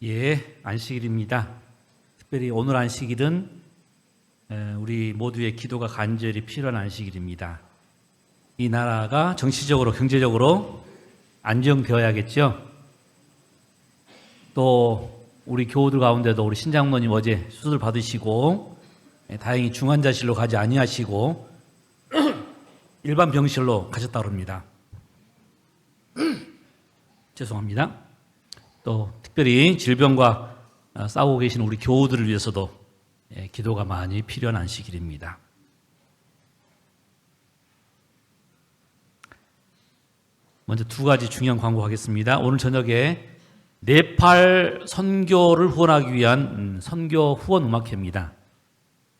예, 안식일입니다. 특별히 오늘 안식일은 우리 모두의 기도가 간절히 필요한 안식일입니다. 이 나라가 정치적으로, 경제적으로 안정되어야겠죠. 또 우리 교우들 가운데도 우리 신장모님 어제 수술 받으시고 다행히 중환자실로 가지 아니하시고 일반 병실로 가셨다고 합니다. 죄송합니다. 또 특별히 질병과 싸우고 계신 우리 교우들을 위해서도 기도가 많이 필요한 안식일입니다. 먼저 두 가지 중요한 광고하겠습니다. 오늘 저녁에 네팔 선교를 후원하기 위한 선교 후원 음악회입니다.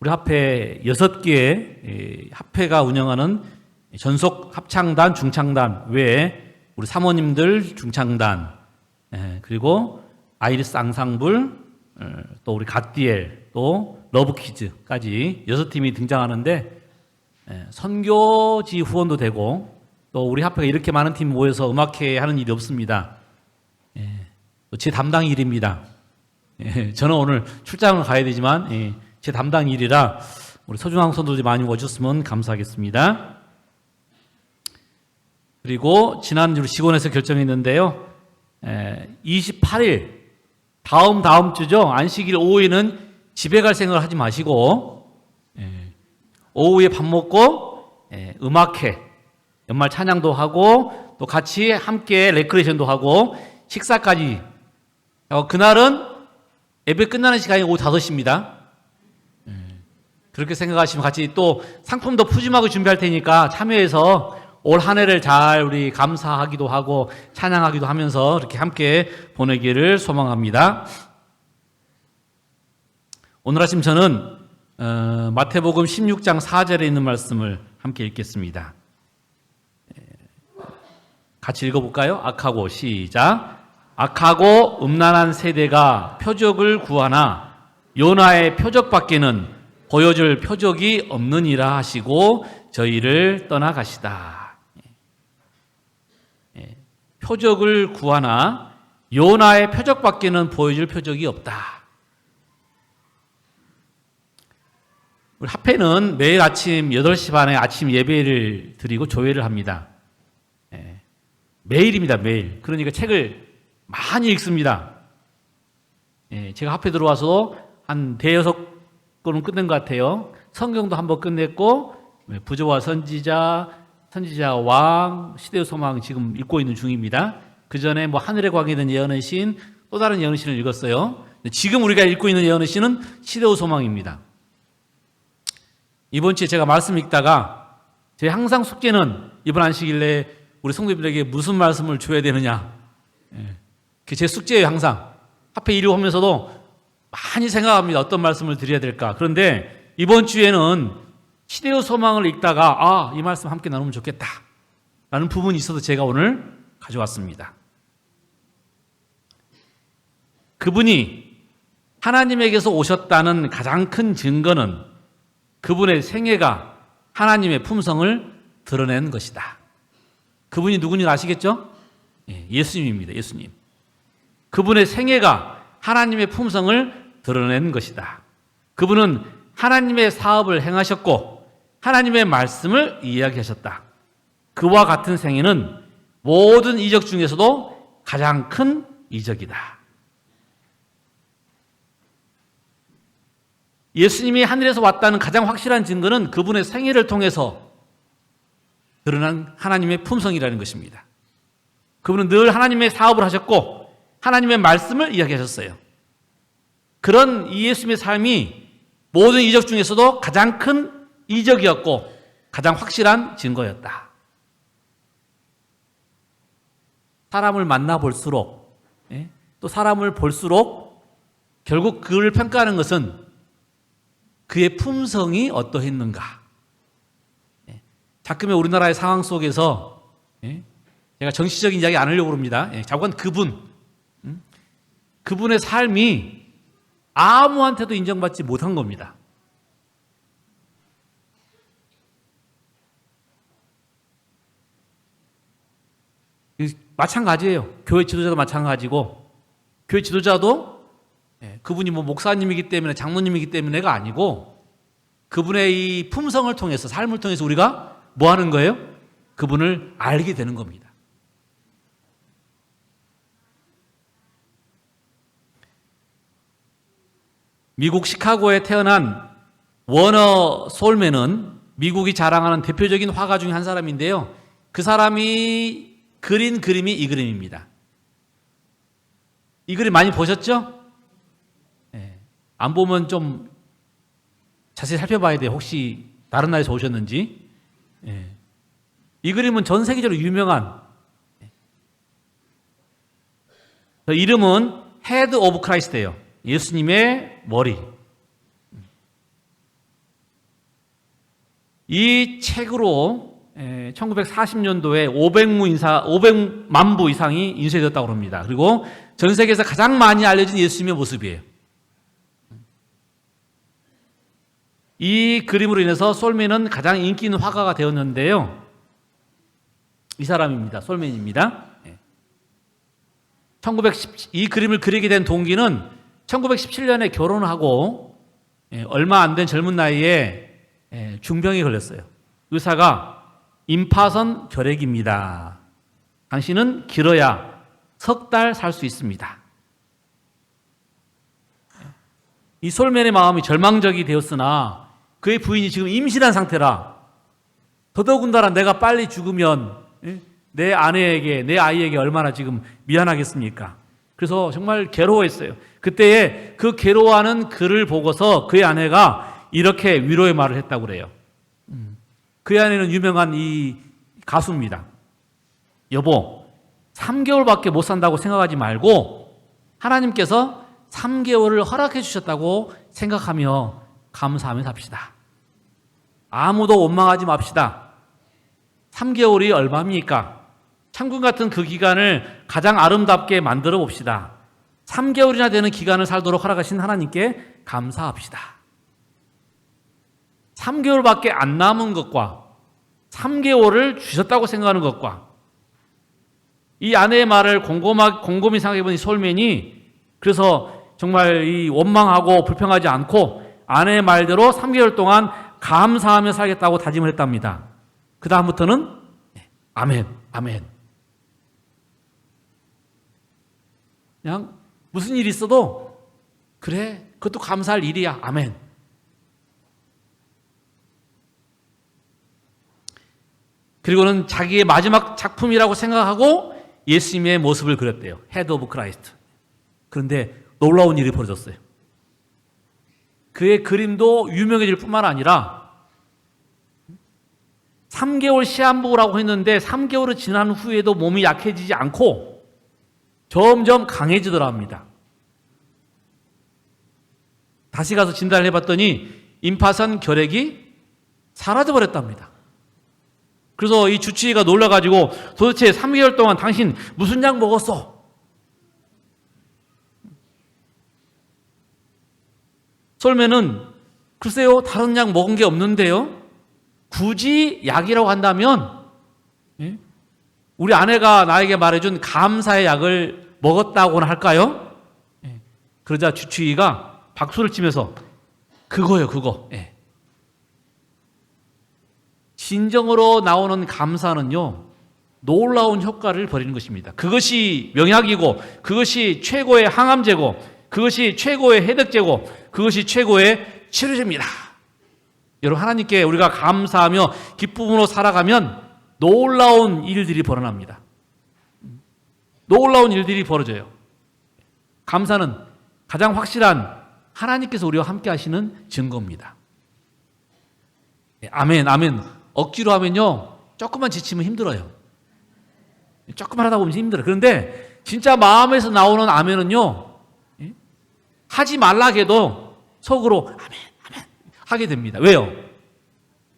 우리 합회 6개의 합회가 운영하는 전속 합창단, 중창단 외에 우리 사모님들 중창단, 그리고 아이리스 앙상블, 또 우리 갓디엘, 또 러브키즈까지 6팀이 등장하는데 선교지 후원도 되고 또 우리 합회가 이렇게 많은 팀 모여서 음악회 하는 일이 없습니다. 제 담당 일입니다. 저는 오늘 출장을 가야 되지만 제 담당 일이라 우리 소중한 선도들이 많이 와주셨으면 감사하겠습니다. 그리고 지난주 시곤에서 결정했는데요. 28일 다음 주죠. 안식일 오후에는 집에 갈 생각을 하지 마시고 오후에 밥 먹고 음악회, 연말 찬양도 하고 또 같이 함께 레크레이션도 하고 식사까지. 그날은 예배 끝나는 시간이 오후 5시입니다. 그렇게 생각하시면 같이 또 상품도 푸짐하게 준비할 테니까 참여해서 올 한 해를 잘 우리 감사하기도 하고 찬양하기도 하면서 이렇게 함께 보내기를 소망합니다. 오늘 아침 저는 마태복음 16장 4절에 있는 말씀을 함께 읽겠습니다. 같이 읽어볼까요? 악하고 시작. 악하고 음란한 세대가 표적을 구하나 요나의 표적밖에는 보여줄 표적이 없느니라 하시고 저희를 떠나가시다. 표적을 구하나 요나의 표적밖에는 보여줄 표적이 없다. 우리 합회는 매일 아침 8시 반에 아침 예배를 드리고 조회를 합니다. 매일입니다, 매일. 그러니까 책을 많이 읽습니다. 제가 합회 들어와서 한 대여섯 권은 끝낸 것 같아요. 성경도 한번 끝냈고, 부조와 선지자 왕, 시대의 소망 지금 읽고 있는 중입니다. 그 전에 하늘에 광해된 예언의 신, 또 다른 예언의 신을 읽었어요. 지금 우리가 읽고 있는 예언의 신은 시대의 소망입니다. 이번 주에 제가 말씀 읽다가 제 항상 숙제는 이번 안식일 내에 우리 성도님들에게 무슨 말씀을 줘야 되느냐. 그게 제 숙제예요, 항상. 합회 일을 하면서도 많이 생각합니다. 어떤 말씀을 드려야 될까. 그런데 이번 주에는 시대의 소망을 읽다가 이 말씀 함께 나누면 좋겠다 라는 부분이 있어서 제가 오늘 가져왔습니다. 그분이 하나님에게서 오셨다는 가장 큰 증거는 그분의 생애가 하나님의 품성을 드러낸 것이다. 그분이 누군지 아시겠죠? 예수님입니다. 예수님. 그분의 생애가 하나님의 품성을 드러낸 것이다. 그분은 하나님의 사업을 행하셨고 하나님의 말씀을 이야기하셨다. 그와 같은 생애는 모든 이적 중에서도 가장 큰 이적이다. 예수님이 하늘에서 왔다는 가장 확실한 증거는 그분의 생애를 통해서 드러난 하나님의 품성이라는 것입니다. 그분은 늘 하나님의 사업을 하셨고 하나님의 말씀을 이야기하셨어요. 그런 이 예수님의 삶이 모든 이적 중에서도 가장 큰 이적이었고 가장 확실한 증거였다. 사람을 만나볼수록 또 사람을 볼수록 결국 그를 평가하는 것은 그의 품성이 어떠했는가. 자꾸만 우리나라의 상황 속에서 제가 정치적인 이야기 안 하려고 합니다. 자꾸만 그분의 삶이 아무한테도 인정받지 못한 겁니다. 마찬가지예요. 교회 지도자도 마찬가지고 교회 지도자도 그분이 뭐 목사님이기 때문에 장로님이기 때문에가 아니고 그분의 이 품성을 통해서 삶을 통해서 우리가 뭐 하는 거예요? 그분을 알게 되는 겁니다. 미국 시카고에 태어난 워너 솔맨은 미국이 자랑하는 대표적인 화가 중에 한 사람인데요. 그 사람이 그린 그림이 이 그림입니다. 이 그림 많이 보셨죠? 네. 안 보면 좀 자세히 살펴봐야 돼요. 혹시 다른 나라에서 오셨는지. 네. 이 그림은 전 세계적으로 유명한 이름은 헤드 오브 크라이스트예요. 예수님의 머리. 이 책으로 1940년도에 500만 부 이상이 인쇄되었다고 합니다. 그리고 전 세계에서 가장 많이 알려진 예수님의 모습이에요. 이 그림으로 인해서 솔맨은 가장 인기 있는 화가가 되었는데요. 이 사람입니다. 솔맨입니다. 이 그림을 그리게 된 동기는 1917년에 결혼을 하고 얼마 안 된 젊은 나이에 중병에 걸렸어요. 의사가 임파선 결핵입니다. 당신은 길어야 석 달 살 수 있습니다. 이 솔맨의 마음이 절망적이 되었으나 그의 부인이 지금 임신한 상태라 더더군다나 내가 빨리 죽으면 내 아내에게 내 아이에게 얼마나 지금 미안하겠습니까? 그래서 정말 괴로워했어요. 그때에 그 괴로워하는 그를 보고서 그의 아내가 이렇게 위로의 말을 했다고 그래요. 그의 아내는 유명한 이 가수입니다. 여보, 3개월밖에 못 산다고 생각하지 말고 하나님께서 3개월을 허락해 주셨다고 생각하며 감사하며 삽시다. 아무도 원망하지 맙시다. 3개월이 얼마입니까? 천국 같은 그 기간을 가장 아름답게 만들어 봅시다. 3개월이나 되는 기간을 살도록 허락하신 하나님께 감사합시다. 3개월밖에 안 남은 것과 3개월을 주셨다고 생각하는 것과 이 아내의 말을 곰곰이 생각해보니 솔맨이 그래서 정말 이 원망하고 불평하지 않고 아내의 말대로 3개월 동안 감사하며 살겠다고 다짐을 했답니다. 그 다음부터는 아멘, 아멘. 그냥 무슨 일이 있어도 그래, 그것도 감사할 일이야. 아멘. 그리고는 자기의 마지막 작품이라고 생각하고 예수님의 모습을 그렸대요. 헤드 오브 크라이스트. 그런데 놀라운 일이 벌어졌어요. 그의 그림도 유명해질 뿐만 아니라 3개월 시한부라고 했는데 3개월이 지난 후에도 몸이 약해지지 않고 점점 강해지더라 합니다. 다시 가서 진단을 해봤더니 임파선 결핵이 사라져버렸답니다. 그래서 이 주치의가 놀라가지고 도대체 3개월 동안 당신 무슨 약 먹었어? 솔맨은 글쎄요, 다른 약 먹은 게 없는데요. 굳이 약이라고 한다면 우리 아내가 나에게 말해준 감사의 약을 먹었다고나 할까요? 그러자 주치의가 박수를 치면서 그거요, 그거. 진정으로 나오는 감사는요, 놀라운 효과를 벌이는 것입니다. 그것이 명약이고, 그것이 최고의 항암제고, 그것이 최고의 해독제고, 그것이 최고의 치료제입니다. 여러분, 하나님께 우리가 감사하며 기쁨으로 살아가면 놀라운 일들이 벌어납니다. 놀라운 일들이 벌어져요. 감사는 가장 확실한 하나님께서 우리와 함께 하시는 증거입니다. 아멘, 아멘. 억지로 하면요, 조금만 지치면 힘들어요. 조금만 하다 보면 힘들어요. 그런데 진짜 마음에서 나오는 아멘은요, 하지 말라 해도 속으로 아멘, 아멘 하게 됩니다. 왜요?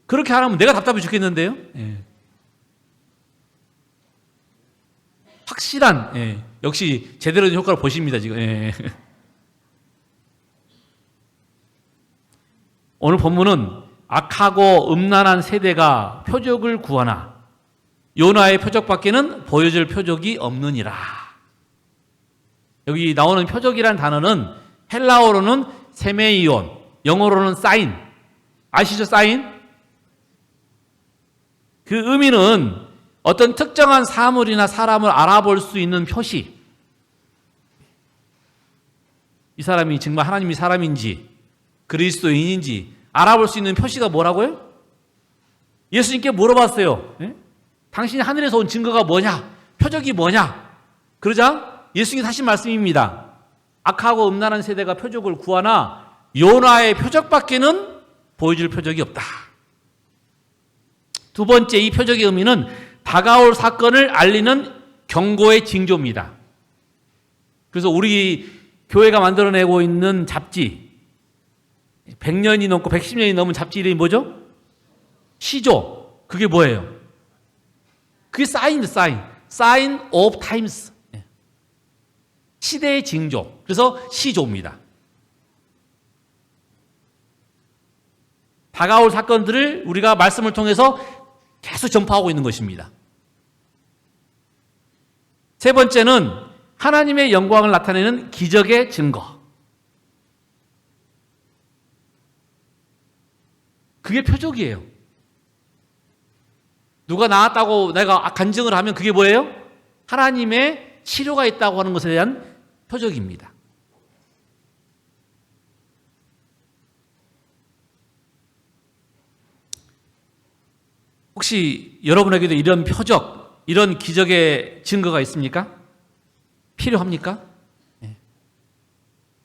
그렇게 안 하면 내가 답답해 죽겠는데요. 확실한, 역시 제대로 된 효과를 보십니다, 지금. 오늘 본문은 악하고 음란한 세대가 표적을 구하나 요나의 표적밖에는 보여줄 표적이 없느니라. 여기 나오는 표적이라는 단어는 헬라어로는 세메이온, 영어로는 사인. 아시죠? 사인? 그 의미는 어떤 특정한 사물이나 사람을 알아볼 수 있는 표시. 이 사람이 정말 하나님이 사람인지 그리스도인인지 알아볼 수 있는 표시가 뭐라고요? 예수님께 물어봤어요. 예? 당신이 하늘에서 온 증거가 뭐냐? 표적이 뭐냐? 그러자 예수님이 하신 말씀입니다. 악하고 음란한 세대가 표적을 구하나 요나의 표적밖에는 보여줄 표적이 없다. 두 번째, 이 표적의 의미는 다가올 사건을 알리는 경고의 징조입니다. 그래서 우리 교회가 만들어내고 있는 잡지, 100년이 넘고 110년이 넘은 잡지 이름이 뭐죠? 시조. 그게 뭐예요? 그게 사인입니다. 사인. Sign of times. 시대의 징조. 그래서 시조입니다. 다가올 사건들을 우리가 말씀을 통해서 계속 전파하고 있는 것입니다. 세 번째는 하나님의 영광을 나타내는 기적의 증거. 그게 표적이에요. 누가 나았다고 내가 간증을 하면 그게 뭐예요? 하나님의 치료가 있다고 하는 것에 대한 표적입니다. 혹시 여러분에게도 이런 표적, 이런 기적의 증거가 있습니까? 필요합니까?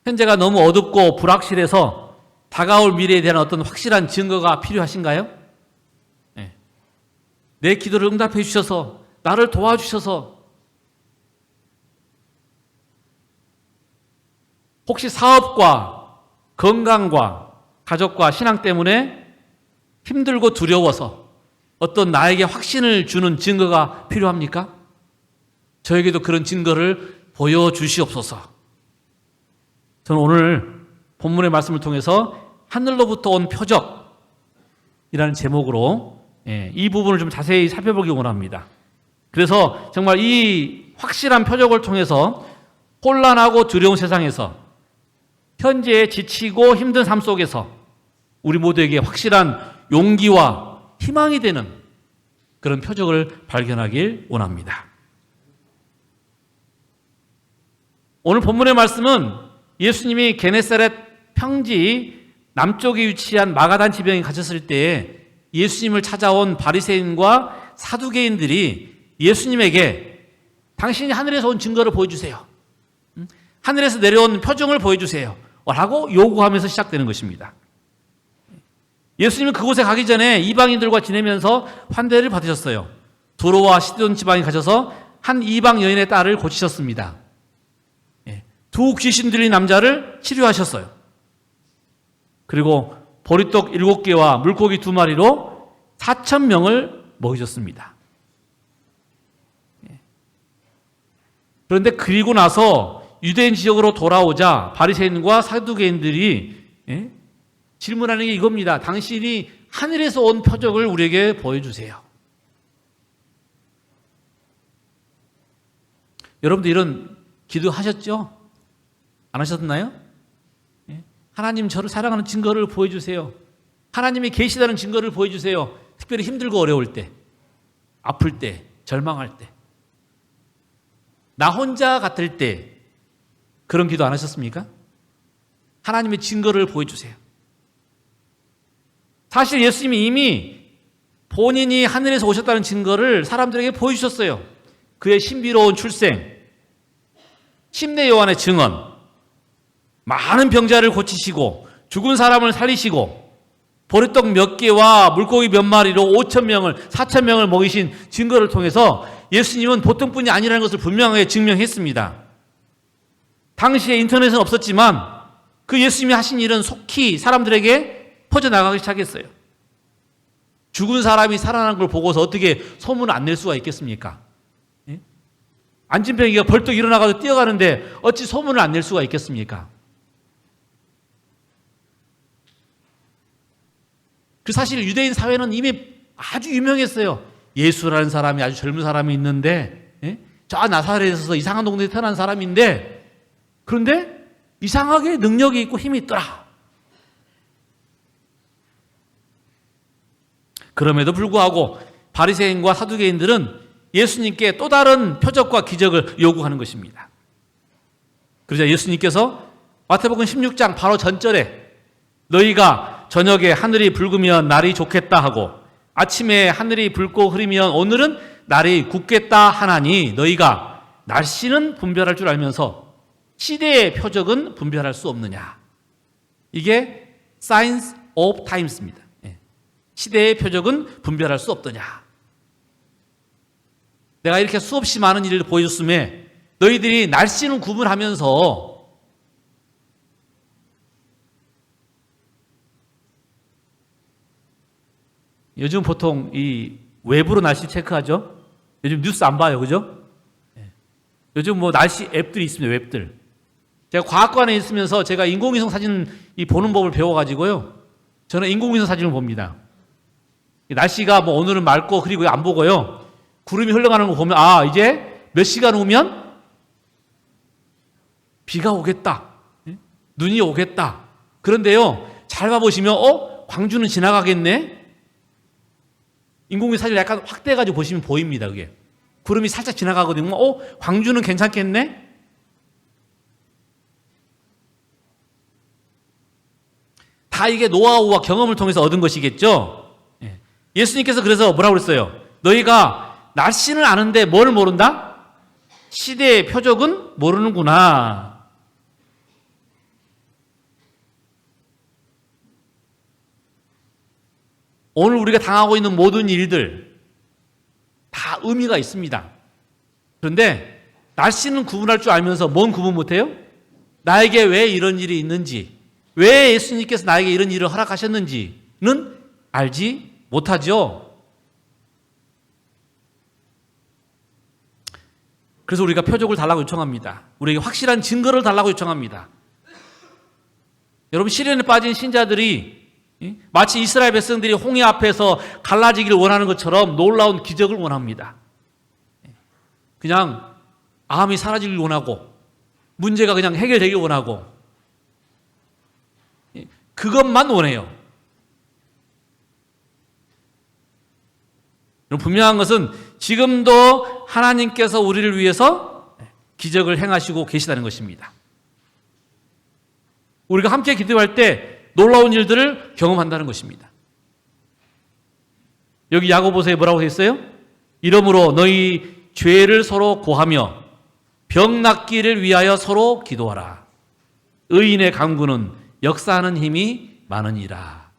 현재가 너무 어둡고 불확실해서 다가올 미래에 대한 어떤 확실한 증거가 필요하신가요? 내 기도를 응답해 주셔서 나를 도와주셔서 혹시 사업과 건강과 가족과 신앙 때문에 힘들고 두려워서 어떤 나에게 확신을 주는 증거가 필요합니까? 저에게도 그런 증거를 보여주시옵소서. 저는 오늘 본문의 말씀을 통해서 하늘로부터 온 표적이라는 제목으로 이 부분을 좀 자세히 살펴보기 원합니다. 그래서 정말 이 확실한 표적을 통해서 혼란하고 두려운 세상에서 현재의 지치고 힘든 삶 속에서 우리 모두에게 확실한 용기와 희망이 되는 그런 표적을 발견하길 원합니다. 오늘 본문의 말씀은 예수님이 게네사렛 평지 남쪽에 위치한 마가단 지병에 갇혔을 때에 예수님을 찾아온 바리새인과 사두개인들이 예수님에게 당신이 하늘에서 온 증거를 보여주세요. 하늘에서 내려온 표정을 보여주세요. 라고 요구하면서 시작되는 것입니다. 예수님은 그곳에 가기 전에 이방인들과 지내면서 환대를 받으셨어요. 두로와 시돈 지방에 가셔서 한 이방 여인의 딸을 고치셨습니다. 두 귀신 들린 남자를 치료하셨어요. 그리고 보리떡 7개와 물고기 2마리로 4,000명을 먹이셨습니다. 그런데 그리고 나서 유대인 지역으로 돌아오자 바리새인과 사두개인들이 질문하는 게 이겁니다. 당신이 하늘에서 온 표적을 우리에게 보여주세요. 여러분들 이런 기도하셨죠? 안 하셨나요? 하나님 저를 사랑하는 증거를 보여주세요. 하나님이 계시다는 증거를 보여주세요. 특별히 힘들고 어려울 때, 아플 때, 절망할 때, 나 혼자 같을 때 그런 기도 안 하셨습니까? 하나님의 증거를 보여주세요. 사실 예수님이 이미 본인이 하늘에서 오셨다는 증거를 사람들에게 보여주셨어요. 그의 신비로운 출생, 심내 요한의 증언, 많은 병자를 고치시고 죽은 사람을 살리시고 보리떡 몇 개와 물고기 몇 마리로 5,000명을 4,000명을 먹이신 증거를 통해서 예수님은 보통 분이 아니라는 것을 분명하게 증명했습니다. 당시에 인터넷은 없었지만 그 예수님이 하신 일은 속히 사람들에게 퍼져나가기 시작했어요. 죽은 사람이 살아나는 걸 보고서 어떻게 소문을 안 낼 수가 있겠습니까? 안진뱅이가 벌떡 일어나가서 뛰어가는데 어찌 소문을 안 낼 수가 있겠습니까? 그 사실 유대인 사회는 이미 아주 유명했어요. 예수라는 사람이 아주 젊은 사람이 있는데 저 나사렛에서 이상한 동네에 태어난 사람인데 그런데 이상하게 능력이 있고 힘이 있더라. 그럼에도 불구하고 바리새인과 사두개인들은 예수님께 또 다른 표적과 기적을 요구하는 것입니다. 그러자 예수님께서 마태복음 16장 바로 전절에 너희가 저녁에 하늘이 붉으면 날이 좋겠다 하고 아침에 하늘이 붉고 흐리면 오늘은 날이 굳겠다 하나니 너희가 날씨는 분별할 줄 알면서 시대의 표적은 분별할 수 없느냐. 이게 Signs of Times입니다. 시대의 표적은 분별할 수 없더냐. 내가 이렇게 수없이 많은 일을 보여줬음에 너희들이 날씨는 구분하면서 요즘 보통 이 웹으로 날씨 체크하죠? 요즘 뉴스 안 봐요, 그죠? 요즘 뭐 날씨 앱들이 있습니다, 웹들. 제가 과학관에 있으면서 제가 인공위성 사진 보는 법을 배워가지고요. 저는 인공위성 사진을 봅니다. 날씨가 뭐 오늘은 맑고 그리고 안 보고요. 구름이 흘러가는 거 보면 아, 이제 몇 시간 후면 비가 오겠다. 눈이 오겠다. 그런데요, 잘 봐보시면 광주는 지나가겠네? 인공위성 사진을 약간 확대해가지고 보시면 보입니다, 그게. 구름이 살짝 지나가거든요. 광주는 괜찮겠네? 다 이게 노하우와 경험을 통해서 얻은 것이겠죠? 예수님께서 그래서 뭐라고 그랬어요? 너희가 날씨는 아는데 뭘 모른다? 시대의 표적은 모르는구나. 오늘 우리가 당하고 있는 모든 일들 다 의미가 있습니다. 그런데 날씨는 구분할 줄 알면서 뭔 구분 못해요? 나에게 왜 이런 일이 있는지, 왜 예수님께서 나에게 이런 일을 허락하셨는지는 알지 못하죠. 그래서 우리가 표적을 달라고 요청합니다. 우리에게 확실한 증거를 달라고 요청합니다. 여러분, 시련에 빠진 신자들이 마치 이스라엘 백성들이 홍해 앞에서 갈라지기를 원하는 것처럼 놀라운 기적을 원합니다. 그냥 암이 사라지길 원하고 문제가 그냥 해결되길 원하고 그것만 원해요. 분명한 것은 지금도 하나님께서 우리를 위해서 기적을 행하시고 계시다는 것입니다. 우리가 함께 기도할 때 놀라운 일들을 경험한다는 것입니다. 여기 야고보서에 뭐라고 했어요? 이러므로 너희 죄를 서로 고하며 병 낫기를 위하여 서로 기도하라. 의인의 강구는 역사하는 힘이 많으니라.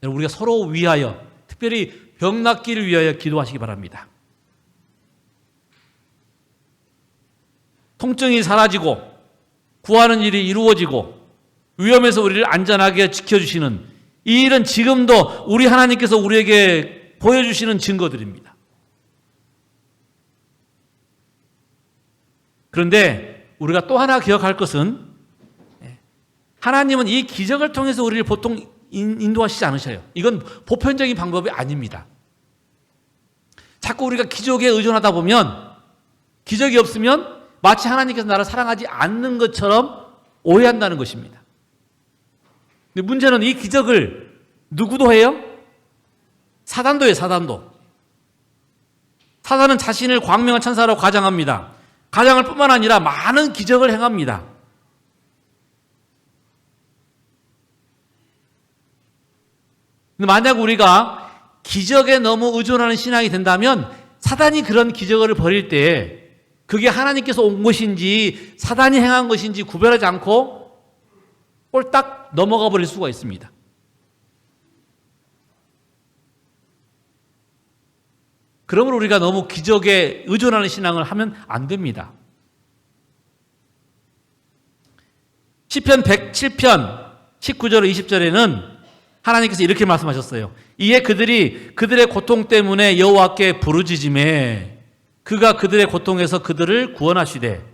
여러분, 우리가 서로 위하여, 특별히 병 낫기를 위하여 기도하시기 바랍니다. 통증이 사라지고 구하는 일이 이루어지고 위험에서 우리를 안전하게 지켜주시는 이 일은 지금도 우리 하나님께서 우리에게 보여주시는 증거들입니다. 그런데 우리가 또 하나 기억할 것은 하나님은 이 기적을 통해서 우리를 보통 인도하시지 않으셔요. 이건 보편적인 방법이 아닙니다. 자꾸 우리가 기적에 의존하다 보면 기적이 없으면 마치 하나님께서 나를 사랑하지 않는 것처럼 오해한다는 것입니다. 근데 문제는 이 기적을 누구도 해요? 사단도 해요, 사단도. 사단은 자신을 광명한 천사로 가장합니다. 가장을 뿐만 아니라 많은 기적을 행합니다. 근데 만약 우리가 기적에 너무 의존하는 신앙이 된다면 사단이 그런 기적을 벌일 때 그게 하나님께서 온 것인지 사단이 행한 것인지 구별하지 않고 꼴딱 넘어가 버릴 수가 있습니다. 그러므로 우리가 너무 기적에 의존하는 신앙을 하면 안 됩니다. 시편 107편 19절 20절에는 하나님께서 이렇게 말씀하셨어요. 이에 그들이 그들의 고통 때문에 여호와께 부르짖음에 그가 그들의 고통에서 그들을 구원하시되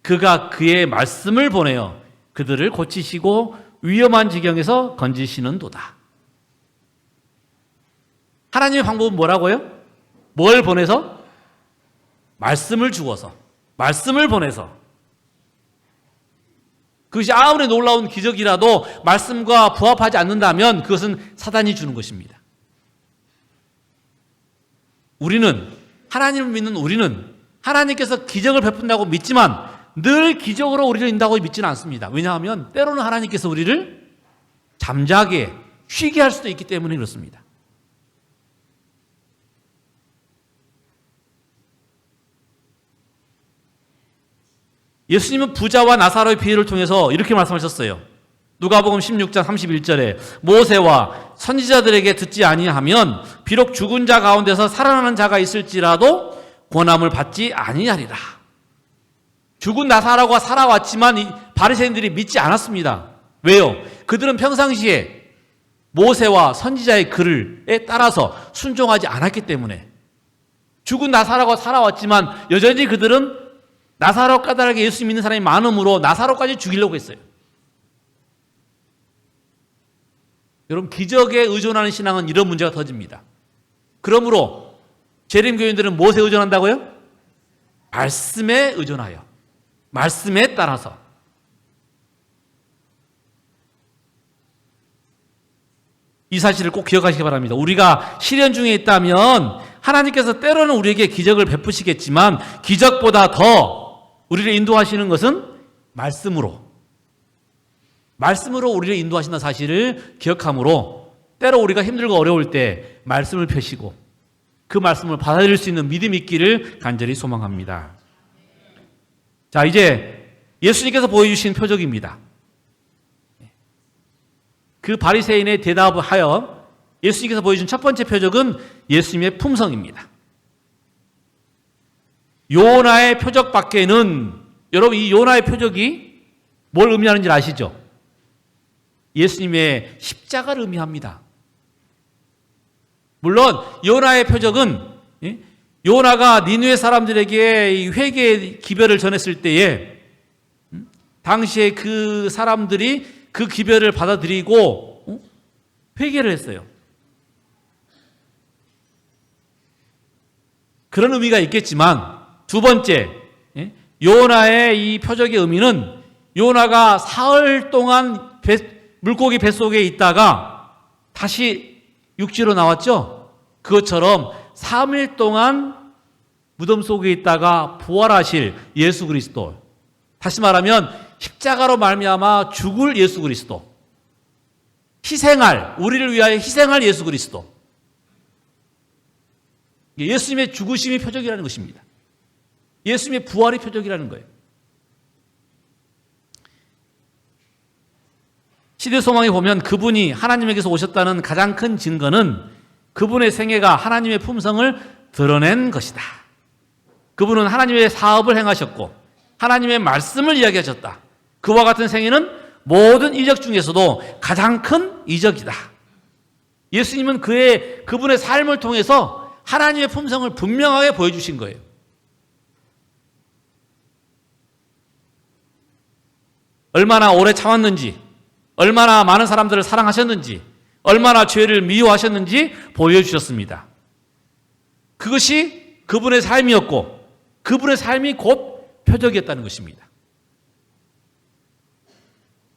그가 그의 말씀을 보내어 그들을 고치시고 위험한 지경에서 건지시는도다. 하나님의 방법은 뭐라고요? 뭘 보내서? 말씀을 주어서, 말씀을 보내서. 그것이 아무리 놀라운 기적이라도 말씀과 부합하지 않는다면 그것은 사단이 주는 것입니다. 우리는, 하나님을 믿는 우리는 하나님께서 기적을 베푼다고 믿지만 늘 기적으로 우리를 인다고 믿지는 않습니다. 왜냐하면 때로는 하나님께서 우리를 잠자게, 쉬게 할 수도 있기 때문에 그렇습니다. 예수님은 부자와 나사로의 비유를 통해서 이렇게 말씀하셨어요. 누가복음 16장 31절에 모세와 선지자들에게 듣지 아니하면 비록 죽은 자 가운데서 살아나는 자가 있을지라도 권함을 받지 아니하리라. 죽은 나사로가 살아왔지만 이 바리새인들이 믿지 않았습니다. 왜요? 그들은 평상시에 모세와 선지자의 글에 따라서 순종하지 않았기 때문에. 죽은 나사로가 살아왔지만 여전히 그들은 나사로 까닭에 예수 믿는 사람이 많으므로 나사로까지 죽이려고 했어요. 여러분, 기적에 의존하는 신앙은 이런 문제가 터집니다. 그러므로 재림교인들은 무엇에 의존한다고요? 말씀에 의존하여, 말씀에 따라서. 이 사실을 꼭 기억하시기 바랍니다. 우리가 시련 중에 있다면 하나님께서 때로는 우리에게 기적을 베푸시겠지만 기적보다 더 우리를 인도하시는 것은 말씀으로 우리를 인도하신다는 사실을 기억함으로 때로 우리가 힘들고 어려울 때 말씀을 펴시고 그 말씀을 받아들일 수 있는 믿음이 있기를 간절히 소망합니다. 자, 이제 예수님께서 보여주신 표적입니다. 그 바리새인의 대답을 하여 예수님께서 보여준 첫 번째 표적은 예수님의 품성입니다. 요나의 표적 밖에는, 여러분 이 요나의 표적이 뭘 의미하는지 아시죠? 예수님의 십자가를 의미합니다. 물론 요나의 표적은 요나가 니느웨 사람들에게 회개의 기별을 전했을 때에 당시에 그 사람들이 그 기별을 받아들이고 회개를 했어요. 그런 의미가 있겠지만 두 번째, 요나의 이 표적의 의미는 요나가 사흘 동안 물고기 뱃속에 있다가 다시 육지로 나왔죠. 그것처럼 3일 동안 무덤 속에 있다가 부활하실 예수 그리스도, 다시 말하면 십자가로 말미암아 죽을 예수 그리스도, 희생할, 우리를 위하여 희생할 예수 그리스도, 예수님의 죽으심이 표적이라는 것입니다. 예수님의 부활이 표적이라는 거예요. 시대 소망에 보면 그분이 하나님에게서 오셨다는 가장 큰 증거는 그분의 생애가 하나님의 품성을 드러낸 것이다. 그분은 하나님의 사업을 행하셨고 하나님의 말씀을 이야기하셨다. 그와 같은 생애는 모든 이적 중에서도 가장 큰 이적이다. 예수님은 그분의 삶을 통해서 하나님의 품성을 분명하게 보여주신 거예요. 얼마나 오래 참았는지, 얼마나 많은 사람들을 사랑하셨는지, 얼마나 죄를 미워하셨는지 보여주셨습니다. 그것이 그분의 삶이었고 그분의 삶이 곧 표적이었다는 것입니다.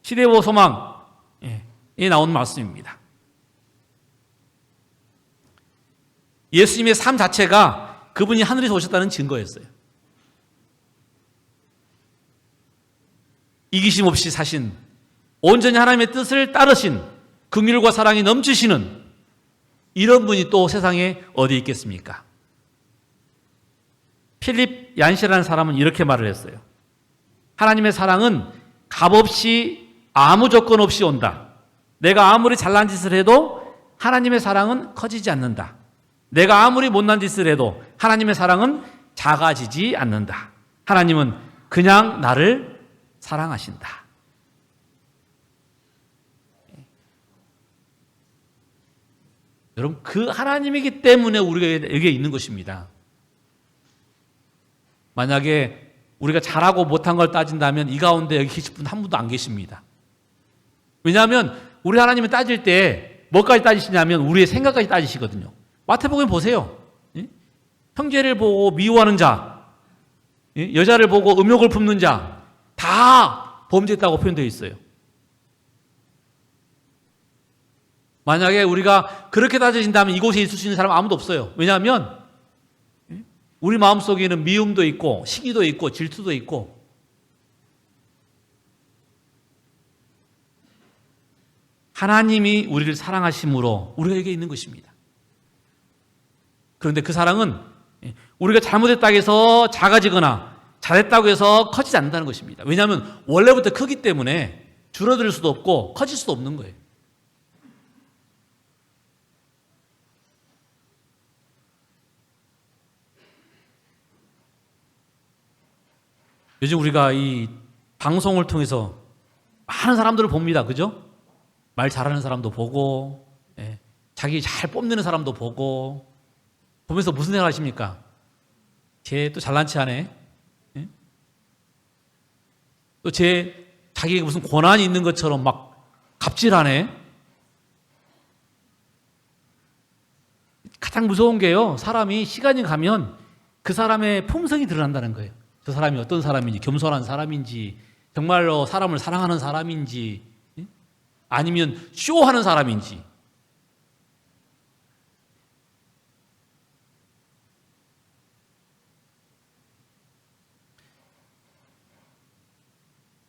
시대보 소망에 나온 말씀입니다. 예수님의 삶 자체가 그분이 하늘에서 오셨다는 증거였어요. 이기심 없이 사신, 온전히 하나님의 뜻을 따르신, 긍휼과 사랑이 넘치시는 이런 분이 또 세상에 어디 있겠습니까? 필립 얀시라는 사람은 이렇게 말을 했어요. 하나님의 사랑은 값없이 아무 조건 없이 온다. 내가 아무리 잘난 짓을 해도 하나님의 사랑은 커지지 않는다. 내가 아무리 못난 짓을 해도 하나님의 사랑은 작아지지 않는다. 하나님은 그냥 나를 사랑하신다. 여러분, 그 하나님이기 때문에 우리가 여기에 있는 것입니다. 만약에 우리가 잘하고 못한 걸 따진다면 이 가운데 여기 계실 분 한 분도 안 계십니다. 왜냐하면 우리 하나님은 따질 때 뭐까지 따지시냐면 우리의 생각까지 따지시거든요. 마태복음 보세요. 형제를 보고 미워하는 자, 여자를 보고 음욕을 품는 자, 다 범죄했다고 표현되어 있어요. 만약에 우리가 그렇게 따져진다면 이곳에 있을 수 있는 사람은 아무도 없어요. 왜냐하면 우리 마음속에는 미움도 있고 시기도 있고 질투도 있고 하나님이 우리를 사랑하심으로 우리가 여기에 있는 것입니다. 그런데 그 사랑은 우리가 잘못했다고 해서 작아지거나 잘했다고 해서 커지지 않는다는 것입니다. 왜냐하면 원래부터 크기 때문에 줄어들 수도 없고 커질 수도 없는 거예요. 요즘 우리가 이 방송을 통해서 많은 사람들을 봅니다. 그죠? 말 잘하는 사람도 보고, 자기 잘 뽐내는 사람도 보고, 보면서 무슨 생각 하십니까? 쟤 또 잘난 체 하네? 또 자기에게 무슨 권한이 있는 것처럼 막 갑질하네? 가장 무서운 게요, 사람이 시간이 가면 그 사람의 품성이 드러난다는 거예요. 저 사람이 어떤 사람인지, 겸손한 사람인지, 정말로 사람을 사랑하는 사람인지, 아니면 쇼하는 사람인지.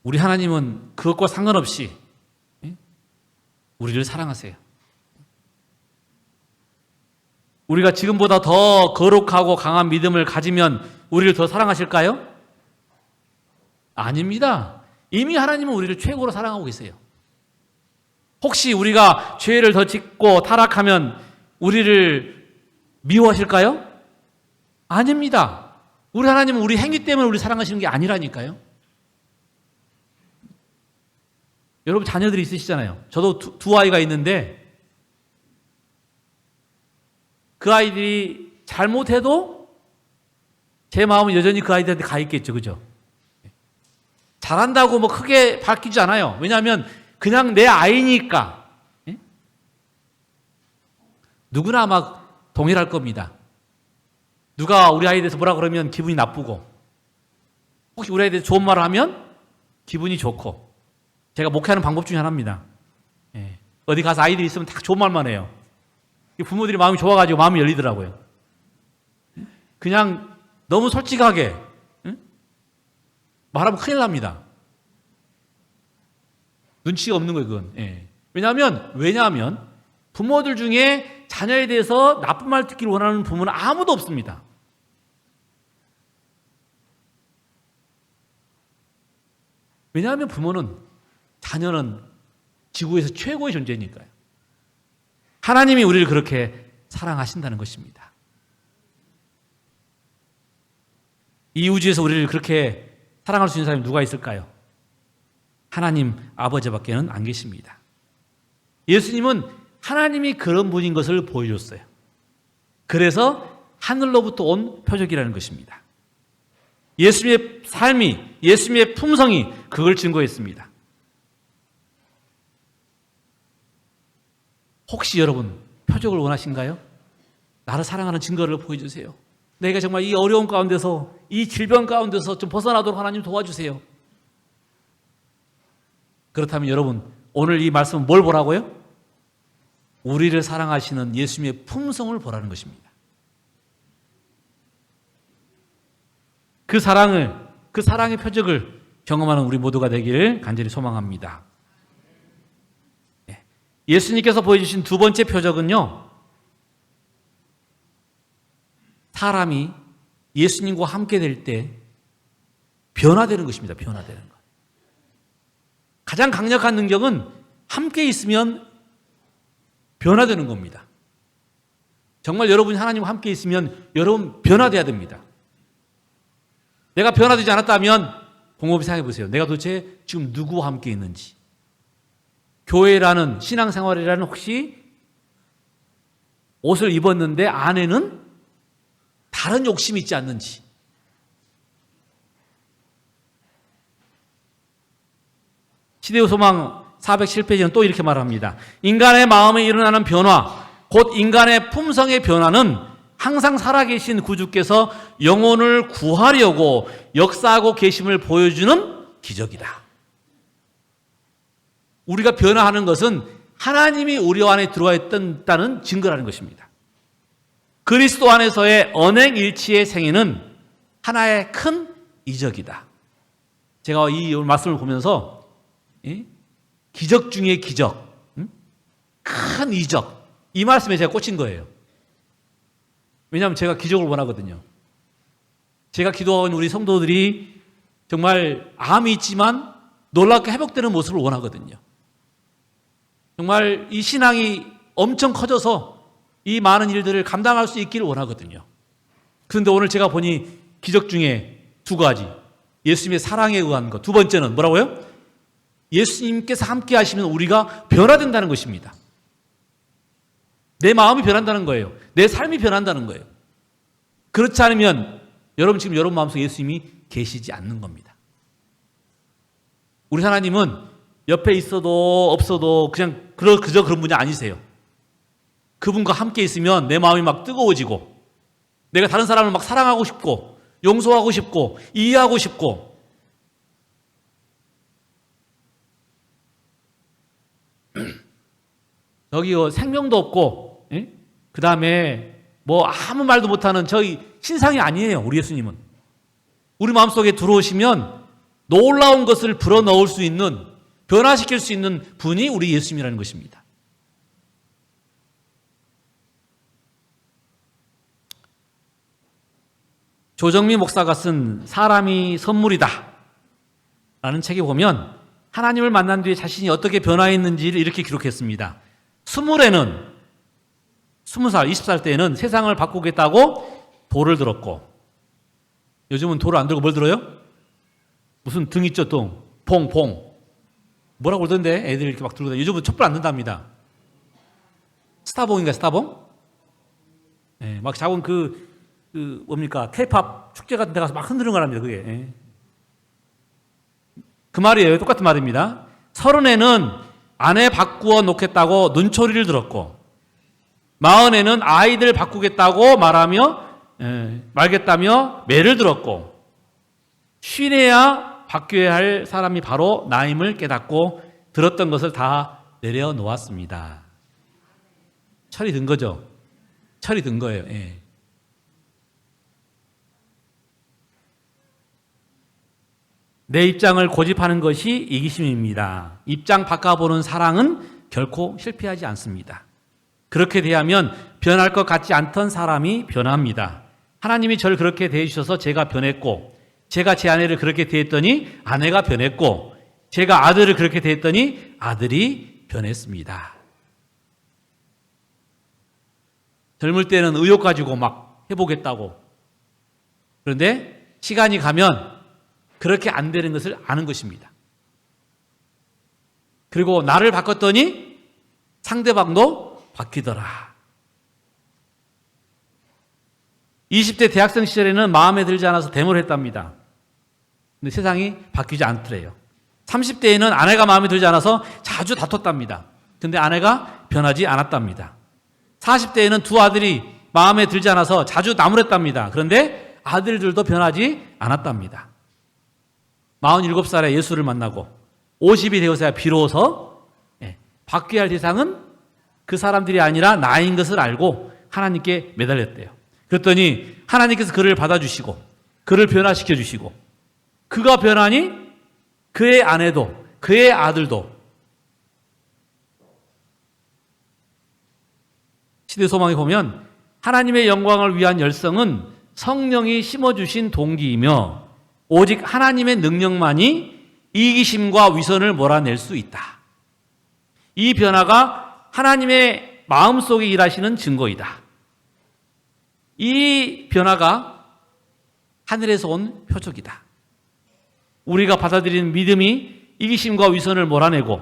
우리 하나님은 그것과 상관없이 우리를 사랑하세요. 우리가 지금보다 더 거룩하고 강한 믿음을 가지면 우리를 더 사랑하실까요? 아닙니다. 이미 하나님은 우리를 최고로 사랑하고 계세요. 혹시 우리가 죄를 더 짓고 타락하면 우리를 미워하실까요? 아닙니다. 우리 하나님은 우리 행위 때문에 우리 사랑하시는 게 아니라니까요. 여러분 자녀들이 있으시잖아요. 저도 두 아이가 있는데 그 아이들이 잘못해도 제 마음은 여전히 그 아이들한테 가 있겠죠. 그죠? 잘한다고 뭐 크게 바뀌지 않아요. 왜냐하면 그냥 내 아이니까. 누구나 아마 동일할 겁니다. 누가 우리 아이에 대해서 뭐라 그러면 기분이 나쁘고, 혹시 우리 아이에 대해서 좋은 말을 하면 기분이 좋고. 제가 목회하는 방법 중에 하나입니다. 어디 가서 아이들이 있으면 다 좋은 말만 해요. 부모들이 마음이 좋아가지고 마음이 열리더라고요. 그냥 너무 솔직하게 말하면 큰일 납니다. 눈치가 없는 거예요, 그건. 왜냐하면 부모들 중에 자녀에 대해서 나쁜 말 듣기를 원하는 부모는 아무도 없습니다. 왜냐하면 자녀는 지구에서 최고의 존재니까요. 하나님이 우리를 그렇게 사랑하신다는 것입니다. 이 우주에서 우리를 그렇게 사랑할 수 있는 사람이 누가 있을까요? 하나님 아버지밖에는 안 계십니다. 예수님은 하나님이 그런 분인 것을 보여줬어요. 그래서 하늘로부터 온 표적이라는 것입니다. 예수님의 삶이, 예수님의 품성이 그걸 증거했습니다. 혹시 여러분 표적을 원하신가요? 나를 사랑하는 증거를 보여주세요. 내가 정말 이 어려운 가운데서, 이 질병 가운데서 좀 벗어나도록 하나님 도와주세요. 그렇다면 여러분, 오늘 이 말씀은 뭘 보라고요? 우리를 사랑하시는 예수님의 품성을 보라는 것입니다. 그 사랑의 표적을 경험하는 우리 모두가 되기를 간절히 소망합니다. 예수님께서 보여주신 두 번째 표적은요, 사람이 예수님과 함께 될 때 변화되는 것입니다. 변화되는 것. 가장 강력한 능력은 함께 있으면 변화되는 겁니다. 정말 여러분이 하나님과 함께 있으면 여러분 변화돼야 됩니다. 내가 변화되지 않았다면 곰곰이 생각해 보세요. 내가 도대체 지금 누구와 함께 있는지. 교회라는, 신앙생활이라는 혹시 옷을 입었는데 안에는 다른 욕심이 있지 않는지. 시대의 소망 407페이지는 또 이렇게 말합니다. 인간의 마음에 일어나는 변화, 곧 인간의 품성의 변화는 항상 살아계신 구주께서 영혼을 구하려고 역사하고 계심을 보여주는 기적이다. 우리가 변화하는 것은 하나님이 우리 안에 들어와 있다는 증거라는 것입니다. 그리스도 안에서의 언행일치의 생애는 하나의 큰 이적이다. 제가 이 말씀을 보면서 기적 중에 기적, 큰 이적, 이 말씀에 제가 꽂힌 거예요. 왜냐하면 제가 기적을 원하거든요. 제가 기도하고 있는 우리 성도들이 정말 암이 있지만 놀랍게 회복되는 모습을 원하거든요. 정말 이 신앙이 엄청 커져서 이 많은 일들을 감당할 수 있기를 원하거든요. 그런데 오늘 제가 보니 기적 중에 두 가지. 예수님의 사랑에 의한 것. 두 번째는 뭐라고요? 예수님께서 함께 하시면 우리가 변화된다는 것입니다. 내 마음이 변한다는 거예요. 내 삶이 변한다는 거예요. 그렇지 않으면 여러분 지금 여러분 마음속에 예수님이 계시지 않는 겁니다. 우리 하나님은 옆에 있어도 없어도 그냥 그저 그런 분이 아니세요. 그분과 함께 있으면 내 마음이 막 뜨거워지고 내가 다른 사람을 막 사랑하고 싶고 용서하고 싶고 이해하고 싶고 여기 생명도 없고 그 다음에 뭐 아무 말도 못하는 저희 신상이 아니에요. 우리 예수님은. 우리 마음속에 들어오시면 놀라운 것을 불어넣을 수 있는 변화시킬 수 있는 분이 우리 예수님이라는 것입니다. 조정미 목사가 쓴 사람이 선물이다 라는 책에 보면 하나님을 만난 뒤에 자신이 어떻게 변화했는지를 이렇게 기록했습니다. 20살, 20살 때에는 세상을 바꾸겠다고 돌을 들었고 요즘은 돌을 안 들고 뭘 들어요? 무슨 등 있죠, 등. 봉. 뭐라고 그러던데? 애들이 이렇게 막 들고 다니요. 요즘은 촛불 안 든답니다. 스타봉인가, 스타봉? 네, 막 작은 뭡니까? K-팝 축제 같은 데 가서 막 흔드는 거랍니다, 그게. 그 말이에요. 똑같은 말입니다. 30에는 아내 바꾸어 놓겠다고 눈초리를 들었고, 40에는 아이들 바꾸겠다고 말겠다며 매를 들었고, 50에야 바뀌어야 할 사람이 바로 나임을 깨닫고 들었던 것을 다 내려놓았습니다. 철이 든 거죠. 철이 든 거예요. 예. 내 입장을 고집하는 것이 이기심입니다. 입장 바꿔보는 사랑은 결코 실패하지 않습니다. 그렇게 대하면 변할 것 같지 않던 사람이 변합니다. 하나님이 저를 그렇게 대해주셔서 제가 변했고, 제가 제 아내를 그렇게 대했더니 아내가 변했고, 제가 아들을 그렇게 대했더니 아들이 변했습니다. 젊을 때는 의욕 가지고 막 해보겠다고. 그런데 시간이 가면 그렇게 안 되는 것을 아는 것입니다. 그리고 나를 바꿨더니 상대방도 바뀌더라. 20대 대학생 시절에는 마음에 들지 않아서 데모를 했답니다. 근데 세상이 바뀌지 않더래요. 30대에는 아내가 마음에 들지 않아서 자주 다퉜답니다. 근데 아내가 변하지 않았답니다. 40대에는 두 아들이 마음에 들지 않아서 자주 나무랬답니다. 그런데 아들들도 변하지 않았답니다. 47살에 예수를 만나고 50이 되어서야 비로소 바뀌어야 할 대상은 그 사람들이 아니라 나인 것을 알고 하나님께 매달렸대요. 그랬더니 하나님께서 그를 받아주시고 그를 변화시켜 주시고 그가 변하니 그의 아내도 그의 아들도 시대 소망에 보면 하나님의 영광을 위한 열성은 성령이 심어주신 동기이며 오직 하나님의 능력만이 이기심과 위선을 몰아낼 수 있다. 이 변화가 하나님의 마음속에 일하시는 증거이다. 이 변화가 하늘에서 온 표적이다. 우리가 받아들이는 믿음이 이기심과 위선을 몰아내고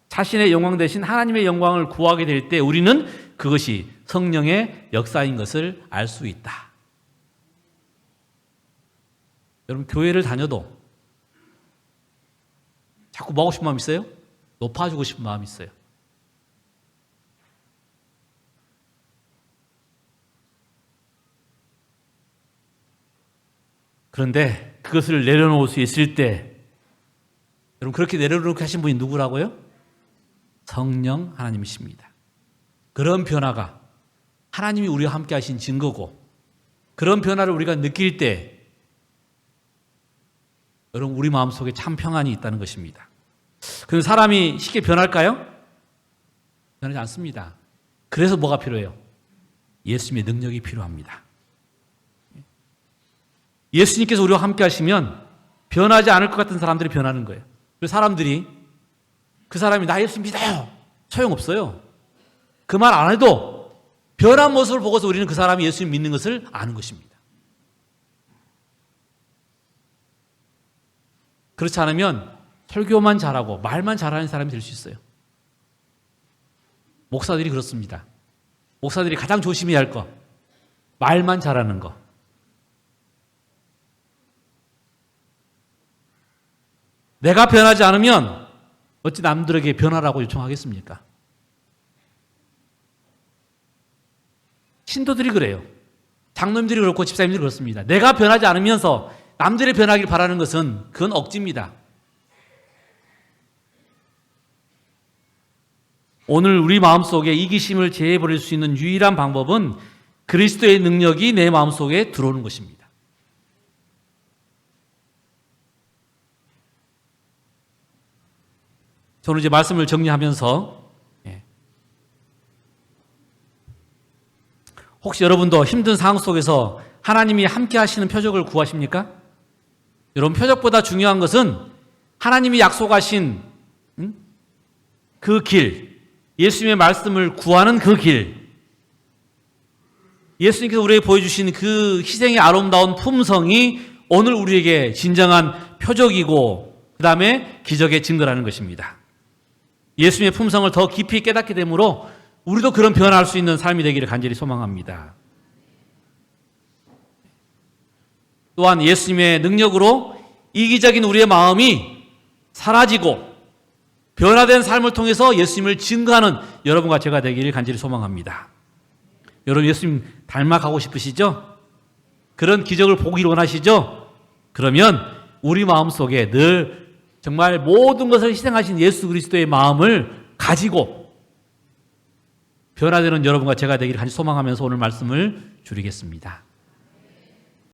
자신의 영광 대신 하나님의 영광을 구하게 될 때 우리는 그것이 성령의 역사인 것을 알 수 있다. 여러분 교회를 다녀도 자꾸 뭐 하고 싶은 마음 있어요? 높아지고 싶은 마음이 있어요. 그런데 그것을 내려놓을 수 있을 때 여러분 그렇게 내려놓게 하신 분이 누구라고요? 성령 하나님이십니다. 그런 변화가 하나님이 우리와 함께 하신 증거고, 그런 변화를 우리가 느낄 때 여러분 우리 마음속에 참 평안이 있다는 것입니다. 그럼 사람이 쉽게 변할까요? 변하지 않습니다. 그래서 뭐가 필요해요? 예수님의 능력이 필요합니다. 예수님께서 우리와 함께 하시면 변하지 않을 것 같은 사람들이 변하는 거예요. 그래서 사람들이 그 사람이 나 예수 믿어요. 소용없어요. 그 말 안 해도 변한 모습을 보고서 우리는 그 사람이 예수님 믿는 것을 아는 것입니다. 그렇지 않으면 설교만 잘하고 말만 잘하는 사람이 될 수 있어요. 목사들이 그렇습니다. 목사들이 가장 조심해야 할 거, 말만 잘하는 거. 내가 변하지 않으면 어찌 남들에게 변하라고 요청하겠습니까? 신도들이 그래요. 장로님들이 그렇고 집사님들이 그렇습니다. 내가 변하지 않으면서 남들이 변하길 바라는 것은 그건 억지입니다. 오늘 우리 마음속에 이기심을 제해버릴 수 있는 유일한 방법은 그리스도의 능력이 내 마음속에 들어오는 것입니다. 저는 이제 말씀을 정리하면서 혹시 여러분도 힘든 상황 속에서 하나님이 함께 하시는 표적을 구하십니까? 여러분, 표적보다 중요한 것은 하나님이 약속하신 그 길, 예수님의 말씀을 구하는 그 길, 예수님께서 우리에게 보여주신 그 희생의 아름다운 품성이 오늘 우리에게 진정한 표적이고 그 다음에 기적의 증거라는 것입니다. 예수님의 품성을 더 깊이 깨닫게 되므로 우리도 그런 변화할 수 있는 삶이 되기를 간절히 소망합니다. 또한 예수님의 능력으로 이기적인 우리의 마음이 사라지고 변화된 삶을 통해서 예수님을 증거하는 여러분과 제가 되기를 간절히 소망합니다. 여러분 예수님 닮아가고 싶으시죠? 그런 기적을 보기를 원하시죠? 그러면 우리 마음속에 늘 정말 모든 것을 희생하신 예수 그리스도의 마음을 가지고 변화되는 여러분과 제가 되기를 간절히 소망하면서 오늘 말씀을 줄이겠습니다.